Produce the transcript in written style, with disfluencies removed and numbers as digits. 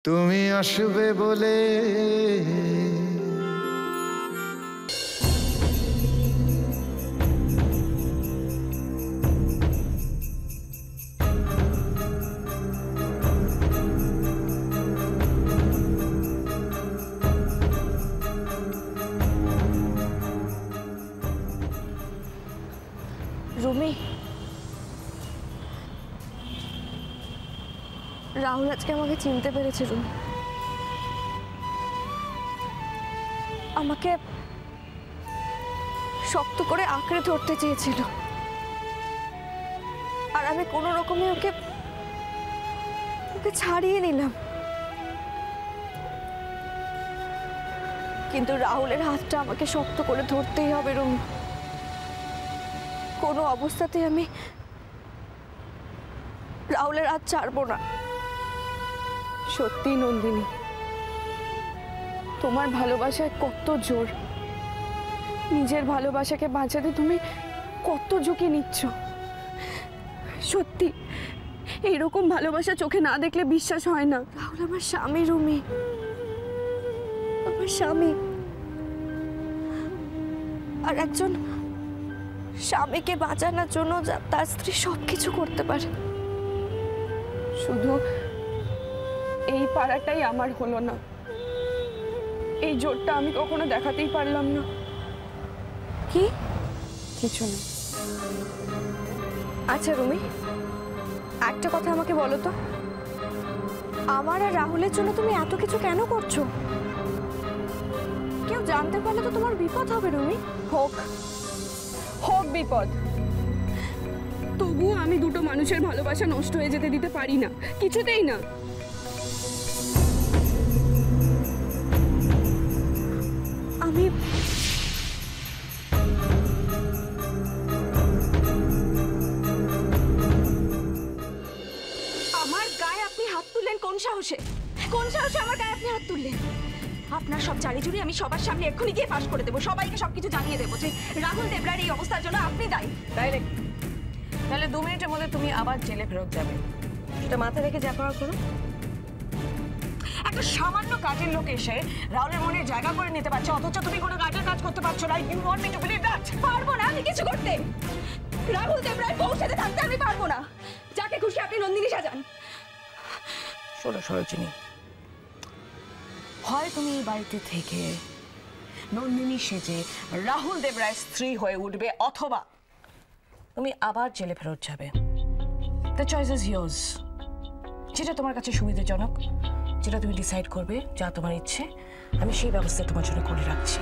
তুমি আসবে বলে রুমি, রাহুল আজকে আমাকে চিনতে পেরেছে। রুমি আমাকে শক্ত করে আঁকড়ে ধরতে চেয়েছিল, আর আমি কোনো রকমে ওকে ছাড়িয়ে নিলাম। কিন্তু রাহুলের হাতটা আমাকে শক্ত করে ধরতেই হবে। রুমি, কোনো অবস্থাতেই আমি রাহুলের হাত ছাড়বো না। সত্যি নন্দিনী, তোমার ভালোবাসায় কত জোর, নিজের ভালোবাসাকে বাঁচাতে তুমি কত ঝুঁকি নিচ্ছ। সত্যি এইরকম ভালোবাসা চোখে না দেখলে বিশ্বাস হয় না। রাহুল আমার স্বামী। রুমি আমার স্বামী, আর একজন স্বামীকে বাঁচানোর জন্য তার স্ত্রী সবকিছু করতে পারে। শুধু এই পাড়াটাই আমার হলো না, এই জোরটা আমি কখনো দেখাতেই পারলাম না। কি? কিছু না। আচ্ছা রুমি, একটা কথা আমাকে বলো তো, আমার আর রাহুলের জন্য তুমি এত কিছু কেন করছো? কেউ জানতে পারলে তো তোমার বিপদ হবে। রুমি, হোক হোক বিপদ, তবুও আমি দুটো মানুষের ভালোবাসা নষ্ট হয়ে যেতে দিতে পারি না, কিছুতেই না। আমি আমার গায়ে আপনি হাত তুললেন কোন সাহসে? কোন সাহসে আমার গায়ে আপনি হাত তুললেন? আপনার সব চারি চুরি আমি সবার সামনে এক্ষুনি গিয়ে ফাঁস করে দেবো, সবাইকে সবকিছু জানিয়ে দেবো যে রাহুল দেবরার এই অবস্থার জন্য আপনি দায়ী। তাই নাকি? তাহলে 2 মিনিটের মধ্যে তুমি আবার জেলে ফেরত যাবে, সেটা মাথায় রেখে যা করার করো। একটা সামান্য কাজের লোক এসে রাহুলের মনে জায়গা করে নিতে পারছে, অথচ তুমি কোনো কাজের কাজ করতে পারছো না। You want me to believe that? পারবো না আমি কিছু করতে। রাহুল দেবরার বউর সাথে থাকতে আমি পারবো না। যাকে খুশি আপনি নন্দিনী সাজান। শোনো সরোজিনী, হয় তুমি এই বাড়িতে থেকে নন্দিনী সেজে রাহুল দেবরায়ের স্ত্রী হয়ে উঠবে, অথবা তুমি আবার জেলে ফেরত যাবে। The choice is years. যেটা তোমার কাছে সুবিধাজনক, যেটা তুমি ডিসাইড করবে, যা তোমার ইচ্ছে, আমি সেই ব্যবস্থা তোমার জন্য করে রাখছি।